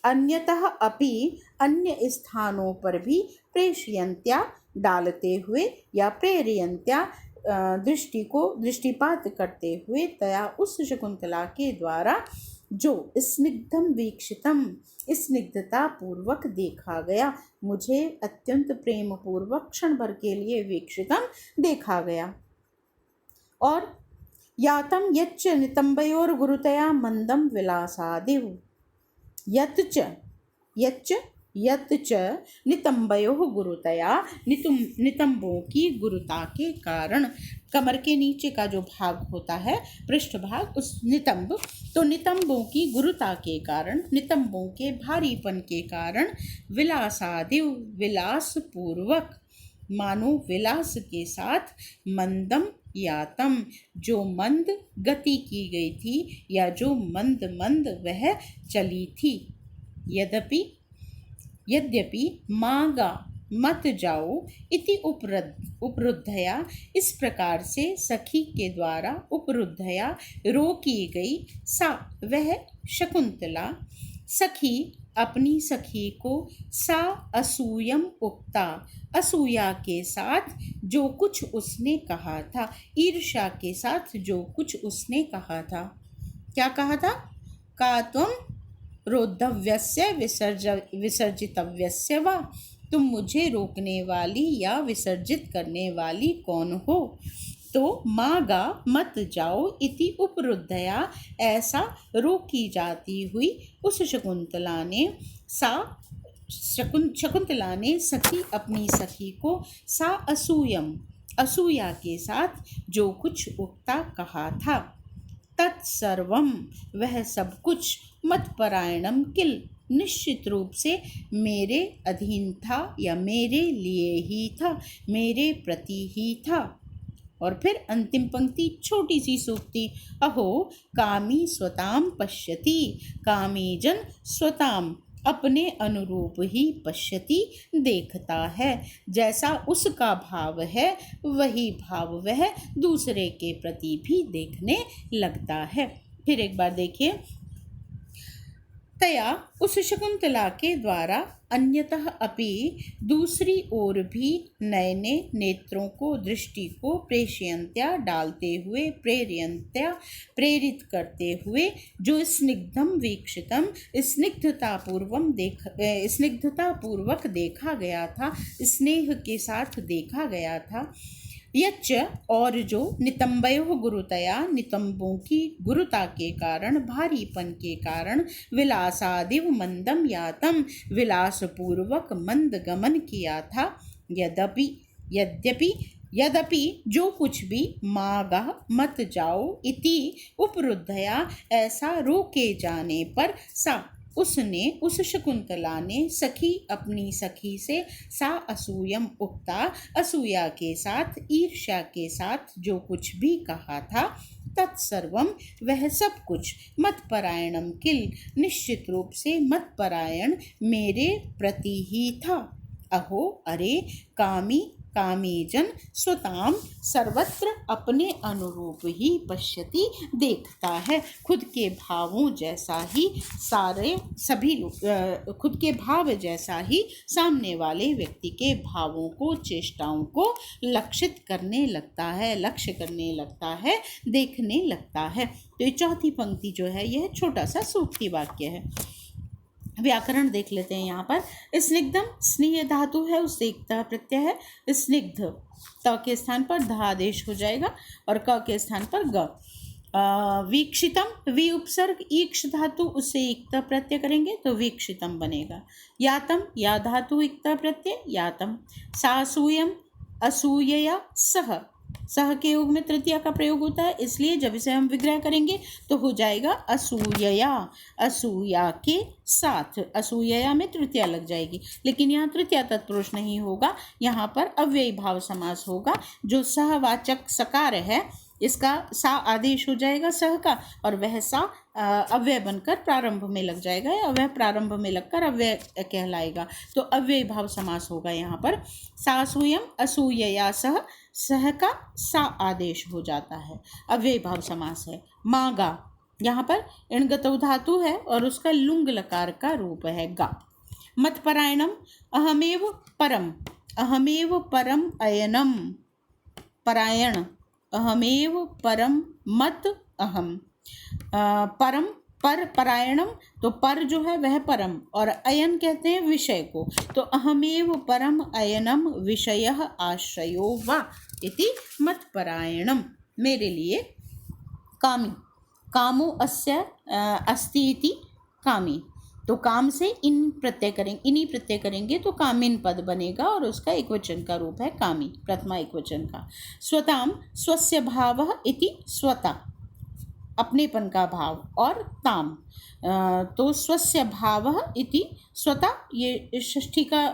अन्यतः अपि अन्य स्थानों पर भी, प्रेषयन्त्या डालते हुए या प्रेरयन्त्या दृष्टि को दृष्टिपात करते हुए, तया उस शकुंतला के द्वारा जो स्निग्धम वीक्षितम, स्निग्धता पूर्वक देखा गया, मुझे अत्यंत प्रेम पूर्वक क्षण भर के लिए वीक्षितम देखा गया। और यातम यच्च नितंबयोर गुरुतया मंदम विलासादिव, यच्च नितंबयोः गुरुतया, नितंबों की गुरुता के कारण, कमर के नीचे का जो भाग होता है, पृष्ठभाग, उस नितंब, तो नितंबों की गुरुता के कारण, नितंबों के भारीपन के कारण, विलासादिव, विलास पूर्वक, मानो विलास के साथ, मंदम यातम, जो मंद गति की गई थी या जो मंद मंद वह चली थी। यद्यपि मागा मत जाओ इति उपरुद्धया, इस प्रकार से सखी के द्वारा उपरुद्धया रोकी गई, सा वह शकुंतला, सखी अपनी सखी को, सा असूयम उक्ता, असूया के साथ जो कुछ उसने कहा था, ईर्ष्या के साथ जो कुछ उसने कहा था। क्या कहा था? का त्वं रोद्धव्यस्य विसर्जितव्यस्य वा, तुम मुझे रोकने वाली या विसर्जित करने वाली कौन हो? तो मागा मत जाओ इति उपरुद्धया, ऐसा रोकी जाती हुई उस शकुंतला ने सखी अपनी सखी को, सा असूयम, असूया के साथ जो कुछ उक्ता कहा था, तत्सर्वम, वह सब कुछ, मत्परायणम किल, निश्चित रूप से मेरे अधीन था या मेरे लिए ही था, मेरे प्रति ही था। और फिर अंतिम पंक्ति, छोटी सी सूक्ति, अहो कामी स्वताम पश्यति, कामी जन स्वताम, अपने अनुरूप ही पश्यति, देखता है, जैसा उसका भाव है वही भाव वह दूसरे के प्रति भी देखने लगता है। फिर एक बार देखिए, तया उस शकुंतला के द्वारा, अन्यतः अपि दूसरी ओर भी, नयने नेत्रों को, दृष्टि को, प्रेषयन्त्या डालते हुए, प्रेरयन्त्या प्रेरित करते हुए, जो स्निग्धम वीक्षितम, स्निग्धतापूर्वक देखा गया था, स्नेह के साथ देखा गया था। यच्च, और जो, नितंबयोः गुरुतया, नितंबों की गुरुता के कारण, भारीपन के कारण, विलासादिव मंदम यातम, विलासपूर्वक मंद गमन किया था। यद्यपि जो कुछ भी, मागा मत जाओ इति उपरुद्धया, ऐसा रोके जाने पर, सा उसने, उस शकुंतला ने, सखी अपनी सखी से, सा असूयम उक्ता, असूया के साथ, ईर्ष्या के साथ जो कुछ भी कहा था, तत्सर्वम, वह सब कुछ, मत्परायणम किल, निश्चित रूप से मत्परायण मेरे प्रति ही था। अहो अरे, कामी कामी जन स्वताम सर्वत्र अपने अनुरूप ही पश्यति देखता है। खुद के भावों जैसा ही खुद के भाव जैसा ही सामने वाले व्यक्ति के भावों को, चेष्टाओं को लक्षित करने लगता है, लक्ष्य करने लगता है, देखने लगता है। तो ये चौथी पंक्ति जो है यह छोटा सा सूक्ति वाक्य है। व्याकरण देख लेते हैं। यहाँ पर स्निग्धम स्नेह धातु है, उससे इक्ता प्रत्यय है। स्निग्ध त के स्थान पर ध आदेश हो जाएगा और क के स्थान पर ग। वीक्षितम वी उपसर्ग ईक्ष धातु, उससे इक्ता प्रत्यय करेंगे तो वीक्षितम बनेगा। यातम या धातु इक्ता प्रत्यय यातम। सासूयम असूयया सह, सह के योग में तृतीया का प्रयोग होता है, इसलिए जब इसे हम विग्रह करेंगे तो हो जाएगा असूयया, असूया के साथ। असूयया में तृतीया लग जाएगी, लेकिन यहाँ तृतीया तत्पुरुष नहीं होगा, यहाँ पर अव्ययी भाव समास होगा। जो सहवाचक सकार है इसका सा आदेश हो जाएगा सह का, और वह सा अव्यय बनकर प्रारंभ में लग जाएगा, या वह प्रारंभ में लगकर अव्यय कहलाएगा। तो अव्ययी भाव समास होगा यहाँ पर। सासूयम असूयया सह, सह का सा आदेश हो जाता है, अव्ययी भाव समास है। मागा यहाँ पर इणगतौ धातु है और उसका लुंग लकार का रूप है गा। मतपरायणम अहमेव परम, अहमेव परम अयनम, परायण अहमेव परम मत अहम। परम पर, परायणम तो पर जो है वह परम, और अयन कहते हैं विषय को। तो अहमेव परम अयनम विषयः आश्रयो वा इति मत्परायणम, मेरे लिए कामी। कामो अस्य अस्ति इति कामी, तो काम से इन प्रत्यय करेंगे, इन्हीं प्रत्यय करेंगे तो कामिन पद बनेगा, और उसका एक वचन का रूप है कामी, प्रथमा एक वचन का। स्वताम स्वस्य भावः इति स्वता, अपनेपन का भाव, और ताम तो स्वस्य भावः इति स्वता, ये षष्ठी का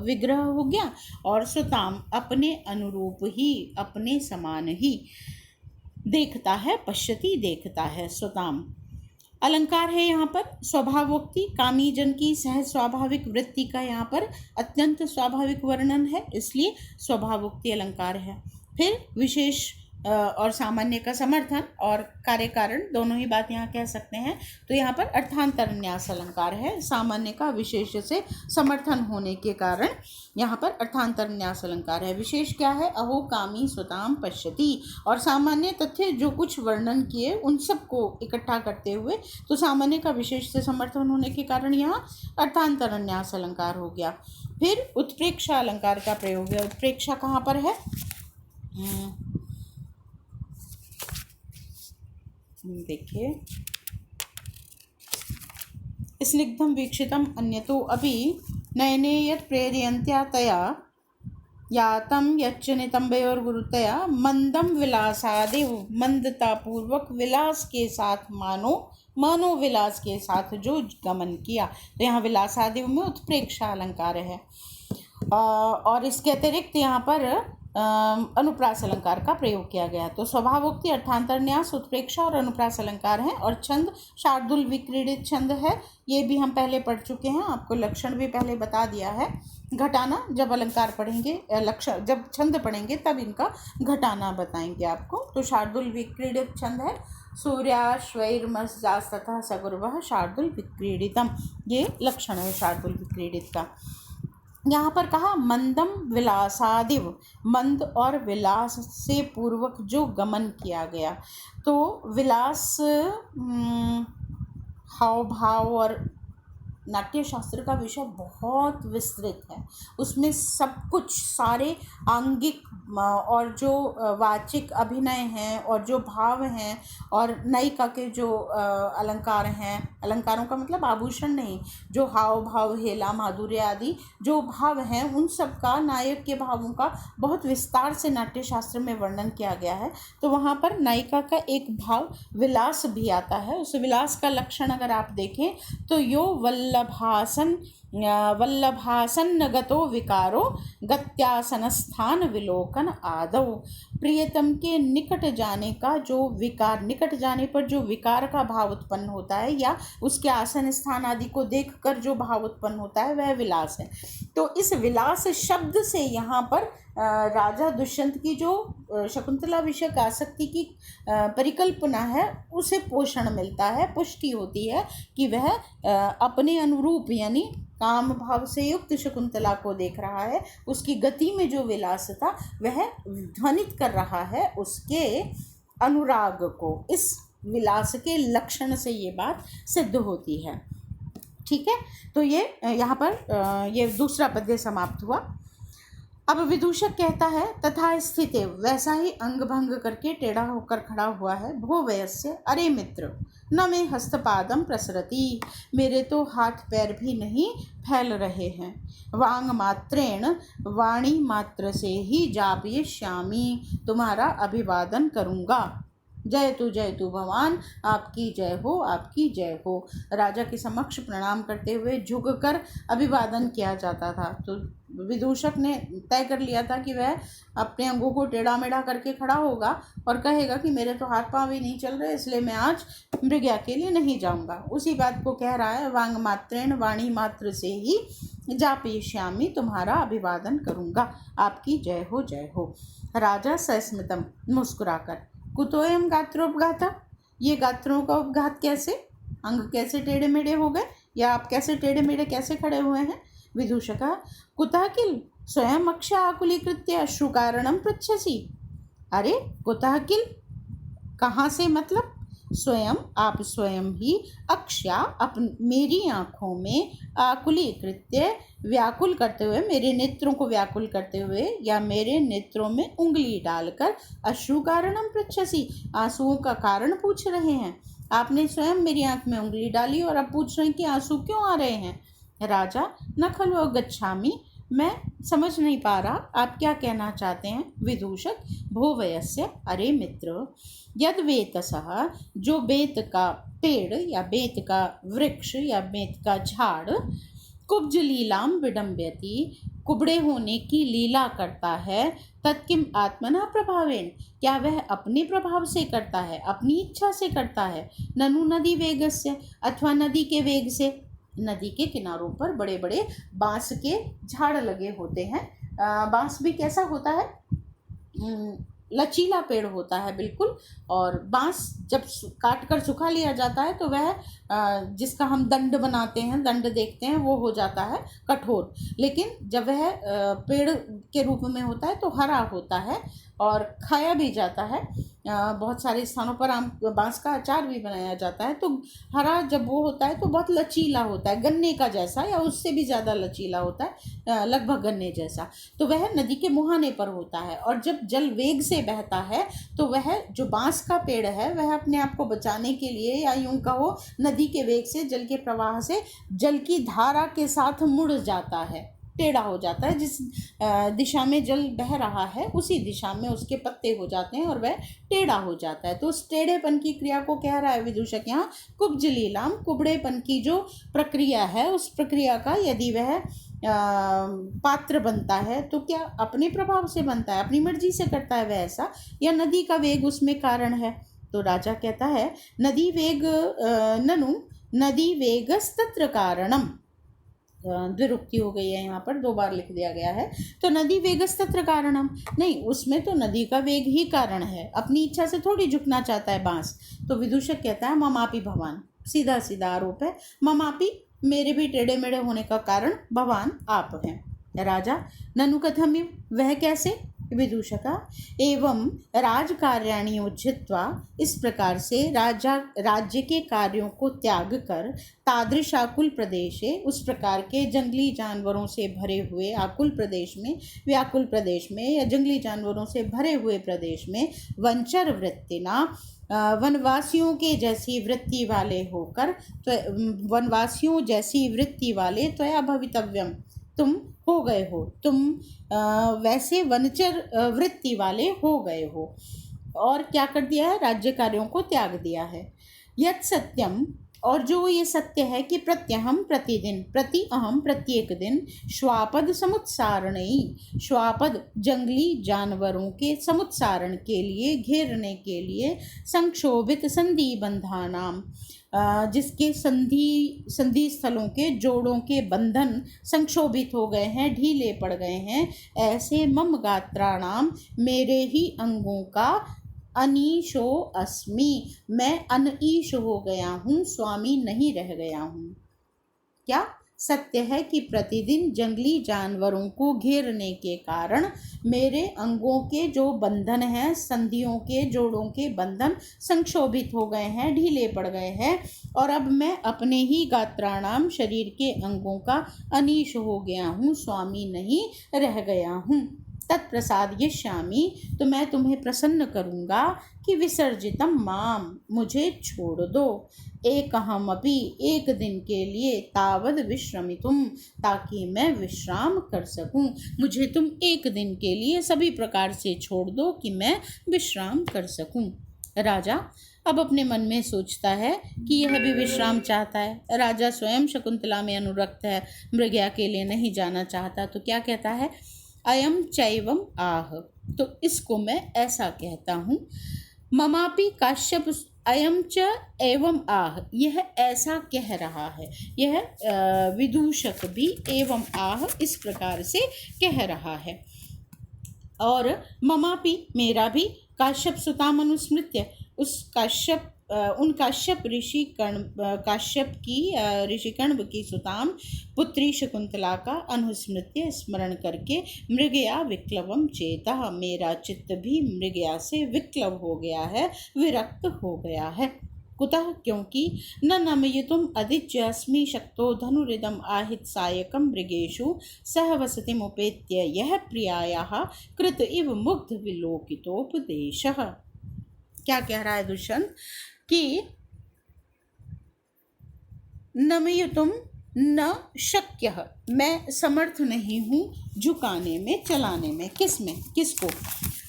विग्रह हो गया। और स्वताम अपने अनुरूप ही, अपने समान ही देखता है, पश्यति देखता है, स्वताम। अलंकार है यहाँ पर स्वभावोक्ति, कामी जन की सहज स्वाभाविक वृत्ति का यहाँ पर अत्यंत स्वाभाविक वर्णन है, इसलिए स्वभावोक्ति अलंकार है। फिर विशेष और सामान्य का समर्थन और कार्य कारण दोनों ही बात यहाँ कह सकते हैं। तो यहाँ पर अर्थांतरन्यास अलंकार है, सामान्य का विशेष से समर्थन होने के कारण यहाँ पर अर्थांतरन्यास अलंकार है। विशेष क्या है? अहो कामी स्वताम पश्यति, और सामान्य तथ्य जो कुछ वर्णन किए उन सबको इकट्ठा करते हुए, तो सामान्य का विशेष से समर्थन होने के कारण यहाँ अर्थांतरन्यास अलंकार हो गया। फिर उत्प्रेक्षा अलंकार का प्रयोग है। उत्प्रेक्षा कहाँ पर है? देखिए, स्निग्धम वीक्षितम अन्यतो अपि नयने यत् प्रेरयन्त्या तया यातं यच्चनितंबयोर्गुरुतया मंदम विलासादेव, मंदतापूर्वक विलास के साथ मानो विलास के साथ जो गमन किया। तो यहाँ विलासादेव में उत्प्रेक्षा अलंकार है। और इसके अतिरिक्त यहाँ पर अनुप्रास अलंकार का प्रयोग किया गया। तो स्वभावोक्ति, अर्थांतरन्यास, उत्प्रेक्षा और अनुप्रास अलंकार हैं। और छंद शार्दुल विक्रीडित छंद है, ये भी हम पहले पढ़ चुके हैं, आपको लक्षण भी पहले बता दिया है। घटाना जब अलंकार पढ़ेंगे, लक्षण जब छंद पढ़ेंगे तब इनका घटाना बताएंगे आपको। तो शार्दुल विक्रीडित छंद है सूर्याश्वैर्मस्जास् तथा सगुर्वः शार्दुल विक्रीडितम, ये लक्षण है शार्दुल विक्रीडित का। यहाँ पर कहा मंदम विलासादिव, मंद और विलास से पूर्वक जो गमन किया गया। तो विलास हाव भाव और नाट्यशास्त्र का विषय बहुत विस्तृत है, उसमें सब कुछ सारे आंगिक और जो वाचिक अभिनय हैं और जो भाव हैं और नायिका के जो अलंकार हैं, अलंकारों का मतलब आभूषण नहीं, जो हाव भाव हेला माधुर्य आदि जो भाव हैं उन सब का, नायक के भावों का बहुत विस्तार से नाट्यशास्त्र में वर्णन किया गया है। तो वहाँ पर नायिका का एक भाव विलास भी आता है। उस विलास का लक्षण अगर आप देखें तो यो वल्लभासन वल्लभासन्न गतो विकारो गत्यासनस्थान विलोकन आदौ। प्रियतम के निकट जाने का जो विकार, निकट जाने पर जो विकार का भाव उत्पन्न होता है या उसके आसन स्थान आदि को देखकर जो भाव उत्पन्न होता है वह विलास है। तो इस विलास शब्द से यहाँ पर राजा दुष्यंत की जो शकुंतला विषयक आसक्ति की परिकल्पना है उसे पोषण मिलता है, पुष्टि होती है कि वह अपने अनुरूप यानी काम भाव से युक्त शकुंतला को देख रहा है। उसकी गति में जो विलास था वह ध्वनित कर रहा है उसके अनुराग को। इस विलास के लक्षण से ये बात सिद्ध होती है। ठीक है, तो ये यहाँ पर ये दूसरा पद्य समाप्त हुआ। अब विदूषक कहता है तथा स्थिते, वैसा ही अंग भंग करके टेढ़ा होकर खड़ा हुआ है। भो वयस्य, अरे मित्र, न में हस्तपादम प्रसरति, मेरे तो हाथ पैर भी नहीं फैल रहे हैं। वांग मात्रेण, वाणी मात्र से ही जापयिष्यामि, तुम्हारा अभिवादन करूँगा। जयतु भगवान, आपकी जय हो, आपकी जय हो। राजा के समक्ष प्रणाम करते हुए झुककर अभिवादन किया जाता था। तो विदूषक ने तय कर लिया था कि वह अपने अंगों को टेढ़ा मेढ़ा करके खड़ा होगा और कहेगा कि मेरे तो हाथ पांव ही नहीं चल रहे, इसलिए मैं आज मृग्या के लिए नहीं जाऊंगा। उसी बात को कह रहा है, वांग मात्रेण, वाणी मात्र से ही जापयिष्यामि, तुम्हारा अभिवादन करूंगा। आपकी जय हो, जय हो। राजा सस्मितम, मुस्कुराकर, कुतोयम गात्रोपघाता, ये गात्रों का उपघात कैसे, अंग कैसे टेढ़े मेढ़े हो गए, या आप कैसे टेढ़े मेढ़े कैसे खड़े हुए हैं। विदूषक, कुतः किल स्वयं अक्ष आकुलीकृत्य अश्रु कारणम पृच्छसि। अरे कुतः किल, कहाँ से, मतलब स्वयं, आप स्वयं ही अक्षा, मेरी आँखों में आकुलीकृत्य, व्याकुल करते हुए, मेरे नेत्रों को व्याकुल करते हुए या मेरे नेत्रों में उंगली डालकर, अश्रु कारणम पृच्छसि, आंसुओं का कारण पूछ रहे हैं। आपने स्वयं मेरी आँख में उंगली डाली और अब पूछ रहे हैं कि आंसू क्यों आ रहे हैं। राजा, न खलु अवगच्छामि, मैं समझ नहीं पा रहा आप क्या कहना चाहते हैं। विदूषक, भो वयस्य, अरे मित्र, यद वेतसः, जो बेत का पेड़ या बेत का वृक्ष या बेत का झाड़, कुब्ज लीलाम विडम्बयति, कुबड़े होने की लीला करता है, तत्किम आत्मना प्रभावेन, क्या वह अपने प्रभाव से करता है, अपनी इच्छा से करता है। ननु नदी वेगस्य, अथवा नदी के वेग से। नदी के किनारों पर बड़े बड़े बांस के झाड़ लगे होते हैं। बांस भी कैसा होता है, लचीला पेड़ होता है बिल्कुल, और बांस जब काट कर सुखा लिया जाता है तो वह जिसका हम दंड बनाते हैं, दंड देखते हैं, वो हो जाता है कठोर। लेकिन जब वह पेड़ के रूप में होता है तो हरा होता है और खाया भी जाता है। बहुत सारे स्थानों पर आम बांस का अचार भी बनाया जाता है। तो हरा जब वो होता है तो बहुत लचीला होता है, गन्ने का जैसा या उससे भी ज़्यादा लचीला होता है, लगभग गन्ने जैसा। तो वह नदी के मुहाने पर होता है और जब जल वेग से बहता है तो वह जो बांस का पेड़ है वह अपने आप को बचाने के लिए, या यूं कहो नदी के वेग से, जल के प्रवाह से, जल की धारा के साथ मुड़ जाता है, टेढ़ा हो जाता है। जिस दिशा में जल बह रहा है उसी दिशा में उसके पत्ते हो जाते हैं और वह टेढ़ा हो जाता है। तो उस टेढ़ेपन की क्रिया को कह रहा है विदूषक यहाँ, कुब्ज लीलाम, कुबड़ेपन की जो प्रक्रिया है उस प्रक्रिया का यदि वह पात्र बनता है तो क्या अपने प्रभाव से बनता है, अपनी मर्जी से करता है वह ऐसा, या नदी का वेग उसमें कारण है। तो राजा कहता है, नदी वेग ननु नदी वेगस्तत्र कारणम, द्विरुक्ति हो गई है, यहाँ पर 2 बार लिख दिया गया है। तो नदी वेगस्तत्र कारणम, नहीं, उसमें तो नदी का वेग ही कारण है, अपनी इच्छा से थोड़ी झुकना चाहता है बांस। तो विदूषक कहता है, ममापि भवान, सीधा सीधा आरोप है, ममापि, मेरे भी टेढ़े मेढ़े होने का कारण भगवान आप हैं। राजा, ननु कथमिव, वह कैसे। विदूषका, एवं राजकार्याणि उज्झित्वा, इस प्रकार से राज्य के कार्यों को त्याग कर, तादृशाकुल प्रदेशे, उस प्रकार के जंगली जानवरों से भरे हुए आकुल प्रदेश में, व्याकुल प्रदेश में या जंगली जानवरों से भरे हुए प्रदेश में, वंचर वृत्तिना, वनवासियों के जैसी वृत्ति वाले होकर, वनवासियों जैसी वृत्ति वाले, त्वया भवितव्यम, तुम हो गए हो, तुम वैसे वनचर वृत्ति वाले हो गए हो। और क्या कर दिया है, राज्य कार्यों को त्याग दिया है। यत् सत्यम, और जो ये सत्य है कि प्रत्यहम प्रतिदिन, प्रति अहम प्रत्येक दिन, श्वापद समुत्सारणई, श्वापद जंगली जानवरों के समुत्सारण के लिए, घेरने के लिए, संक्षोभित संधि बंधानाम, जिसके संधि स्थलों के जोड़ों के बंधन संक्षोभित हो गए हैं, ढीले पड़ गए हैं, ऐसे मम गात्राणाम, मेरे ही अंगों का अनीशो अस्मि, मैं अनईश हो गया हूँ, स्वामी नहीं रह गया हूँ। क्या सत्य है कि प्रतिदिन जंगली जानवरों को घेरने के कारण मेरे अंगों के जो बंधन हैं, संधियों के जोड़ों के बंधन संक्षोभित हो गए हैं, ढीले पड़ गए हैं, और अब मैं अपने ही गात्राणाम, शरीर के अंगों का अनीश हो गया हूँ, स्वामी नहीं रह गया हूँ। तत्प्रसादयिष्यामि, तो मैं तुम्हें प्रसन्न करूँगा कि विसर्जितम माम, मुझे छोड़ दो, एकहमपि, एक दिन के लिए, तावद विश्रमितुम, ताकि मैं विश्राम कर सकूं, मुझे तुम एक दिन के लिए सभी प्रकार से छोड़ दो कि मैं विश्राम कर सकूं। राजा अब अपने मन में सोचता है कि यह भी विश्राम चाहता है। राजा स्वयं शकुंतला में अनुरक्त है, मृगया के लिए नहीं जाना चाहता, तो क्या कहता है, अयम चैवम आह, तो इसको मैं ऐसा कहता हूँ, ममापि काश्यप, अयम च एवं आह, यह ऐसा कह रहा है, यह विदूषक भी एवं आह इस प्रकार से कह रहा है। और ममापि, मेरा भी, काश्यप सुताम अनुस्मृत्य, उस काश्यप उन काश्यप काश्यप की ऋषिकण्व की सुताम पुत्री शकुंतला का अनुस्मृत्य, स्मरण करके, मृगया विक्लवम चेतः, मेरा चित्त भी मृगया से विक्लव हो गया है, विरक्त हो गया है। कुतः, क्योंकि न नमयितुम अदिच्य अस्मि शक्तो धनुरिदम आहित सायकम मृगेषु सह वसतिमुपेत्य यह प्रियायाः कृत इव मुग्ध विलोकितोपदेशः। क्या कह रहा है दुष्यंत कि नमयितुम न शक्य, मैं समर्थ नहीं हूँ झुकाने में, चलाने में, किसको,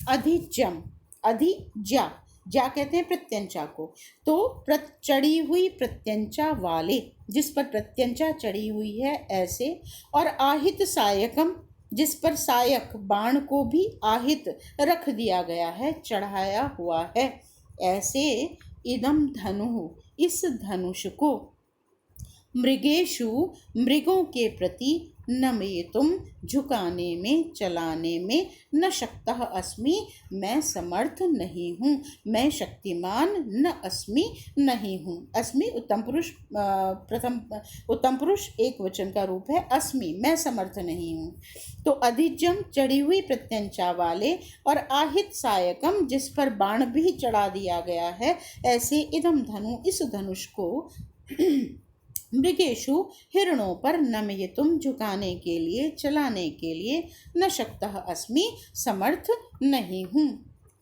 अधिज्यम, अधिज्या, ज्या कहते हैं प्रत्यंचा को, तो चढ़ी हुई प्रत्यंचा वाले, जिस पर प्रत्यंचा चढ़ी हुई है ऐसे, और आहित सायकम, जिस पर सायक बाण को भी आहित रख दिया गया है, चढ़ाया हुआ है, ऐसे इदम धनु, इस धनुष को, मृगेषु, मृगों के प्रति, नमयितुम, झुकाने में, चलाने में, न शक्तः अस्मि, मैं समर्थ नहीं हूँ, मैं शक्तिमान न अस्मि, नहीं हूँ। अस्मि उत्तम पुरुष, प्रथम उत्तम पुरुष एक वचन का रूप है, अस्मि, मैं समर्थ नहीं हूँ। तो अधिजम, चढ़ी हुई प्रत्यंचा वाले, और आहित सायकम, जिस पर बाण भी चढ़ा दिया गया है, ऐसे इदम धनु, इस धनुष को मृगेषु, हिरणों पर, नमयितुम, झुकाने के लिए, चलाने के लिए, न शक्तः अस्मि, समर्थ नहीं हूँ।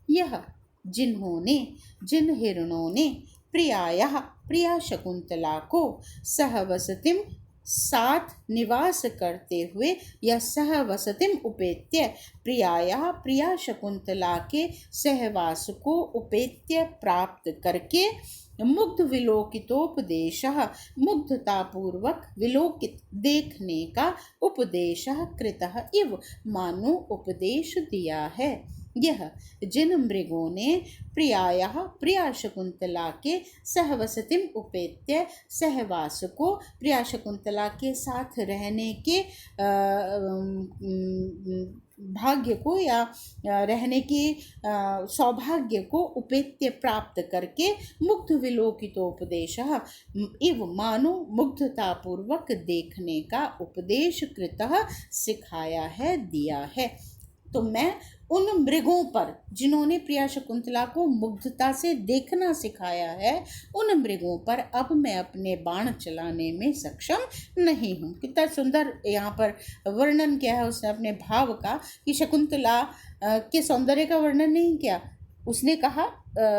यह जिन्होंने, जिन हिरणों ने, प्रियायाः, प्रिया शकुंतला को, सहवसतिम, साथ निवास करते हुए, या सहवसतिम उपेत्य, प्रियायाः, प्रिया शकुंतला के सहवास को उपेत्य, प्राप्त करके, मुग्ध विलोकितोपदेशः, मुग्धतापूर्वक विलोकित, देखने का, उपदेशः कृतः इव, मानो उपदेश दिया है। यह जिन मृगों ने प्रियायाः, प्रिया शकुंतला के, सहवसतिम उपेत्य, सहवास को, प्रिया शकुंतला के साथ रहने के भाग्य को, या रहने के सौभाग्य को, उपेत्य, प्राप्त करके, मुग्ध विलोकितोपदेशः, इव, मानो मुग्धतापूर्वक देखने का उपदेश, कृतः, सिखाया है, दिया है। तो मैं उन मृगों पर, जिन्होंने प्रिया शकुंतला को मुग्धता से देखना सिखाया है, उन मृगों पर अब मैं अपने बाण चलाने में सक्षम नहीं हूँ। कितना सुंदर यहाँ पर वर्णन किया है उसने अपने भाव का, कि शकुंतला के सौंदर्य का वर्णन नहीं किया, उसने कहा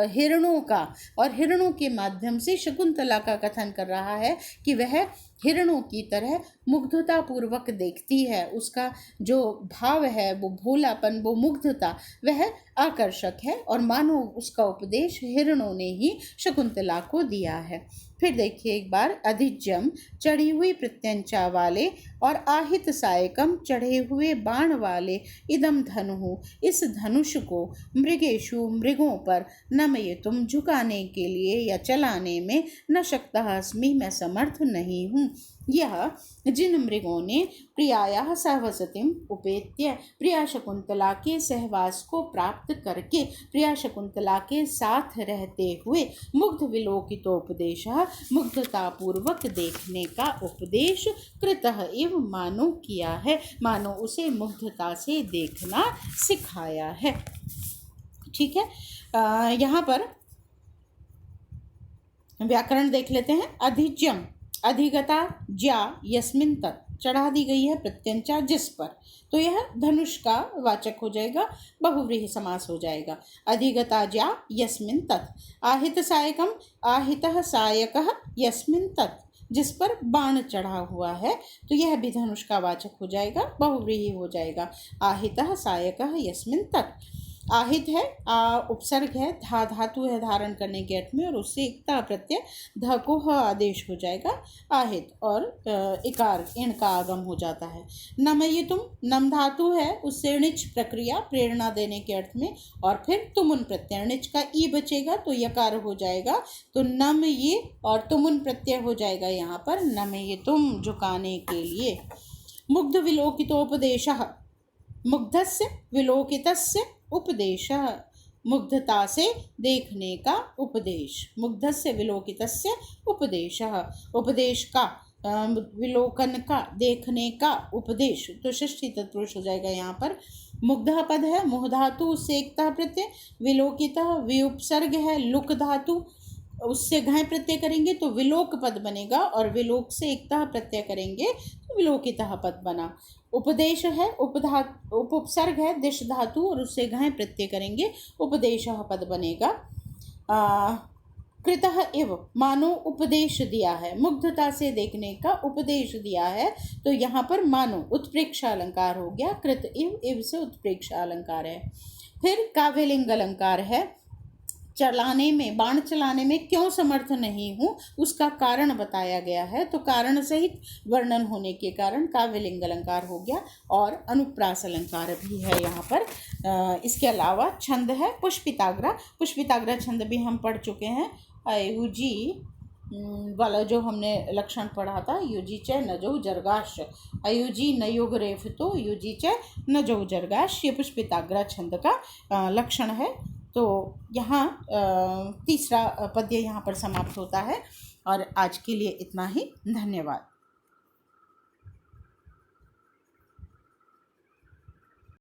हिरणों का, और हिरणों के माध्यम से शकुंतला का कथन कर रहा है कि वह हिरणों की तरह मुग्धतापूर्वक देखती है, उसका जो भाव है, वो भोलापन, वो मुग्धता, वह आकर्षक है, और मानो उसका उपदेश हिरणों ने ही शकुंतला को दिया है। फिर देखिए एक बार, अधिज्यम चढ़ी हुई प्रत्यंचा वाले और आहित सायकम चढ़े हुए बाण वाले इदम धनु, इस धनुष को मृगेशु मृगों पर नमयितुम झुकाने के लिए या चलाने में न शक्तः अस्मि, मैं समर्थ नहीं हूँ। यह जिन मृगों ने प्रियायाः सहवसतिम उपेत्य, प्रिया शकुंतला के सहवास को प्राप्त करके प्रिया शकुंतला के साथ रहते हुए मुग्ध विलोकितोपदेश, मुग्धतापूर्वक देखने का उपदेश कृतः एवं मानो किया है, मानो उसे मुग्धता से देखना सिखाया है। ठीक है, यहाँ पर व्याकरण देख लेते हैं। अधिज्यम, अधिगता ज्या यस्मिन तत्, चढ़ा दी गई है प्रत्यंचा जिस पर, तो यह धनुष का वाचक हो जाएगा, बहुव्रीहि समास हो जाएगा। अधिगता ज्या यस्मिन तत्, आहित सायकम, आहितः सायकः यस्मिन तत्, जिस पर बाण चढ़ा हुआ है, तो यह भी धनुष का वाचक हो जाएगा, बहुव्रीहि हो जाएगा। आहितः सायकः यस्मिन तत्, आहित है, उपसर्ग है, धा धातु है धारण करने के अर्थ में, और उससे एकता प्रत्यय ध को ह आदेश हो जाएगा आहित, और इकार इण का आगम हो जाता है। नमयितुम, नम धातु है, उससे णिच प्रक्रिया प्रेरणा देने के अर्थ में, और फिर तुमुन प्रत्यय, णिच का ई बचेगा तो यकार हो जाएगा, तो नम ये और तुमुन प्रत्यय हो जाएगा यहाँ पर नमयितुम, झुकाने के लिए। मुग्ध विलोकितोपदेशः, मुग्धस्य विलोकितस्य उपदेशः, मुग्धता से देखने का उपदेश, मुग्धस्य विलोकितस्य उपदेशः, उपदेश का, विलोकन का, देखने का उपदेश, तो षष्ठी तत्पुरुष हो जाएगा यहाँ पर। मुग्ध पद है, मुह धातु उससे एकता प्रत्यय, विलोकितः विउपसर्ग है, लुक धातु उससे घाय प्रत्यय करेंगे तो विलोक पद बनेगा, और विलोक से एकता प्रत्यय करेंगे तो विलोकितः पद बना। उपदेश है, उपसर्ग है दिश धातु, और उससे घाय प्रत्यय करेंगे उपदेशः पद बनेगा। कृतः एव, मानो उपदेश दिया है, मुग्धता से देखने का उपदेश दिया है, तो यहाँ पर मानो उत्प्रेक्षा अलंकार हो गया, कृत इव से उत्प्रेक्षा अलंकार है। फिर काव्यलिंग अलंकार है, चलाने में, बाण चलाने में क्यों समर्थ नहीं हूँ उसका कारण बताया गया है, तो कारण सहित वर्णन होने के कारण काव्यलिंग अलंकार हो गया, और अनुप्रास अलंकार भी है यहाँ पर। इसके अलावा छंद है पुष्पिताग्रा, पुष्पिताग्रा छंद भी हम पढ़ चुके हैं। अयुजी वाला जो हमने लक्षण पढ़ा था, युजी च नजो जर्गाश, अयुजी नयोग रेफतो युजी च नजो जर्गाश, ये पुष्पिताग्रा छंद का लक्षण है। तो यहाँ तीसरा पद्य यहाँ पर समाप्त होता है, और आज के लिए इतना ही। धन्यवाद।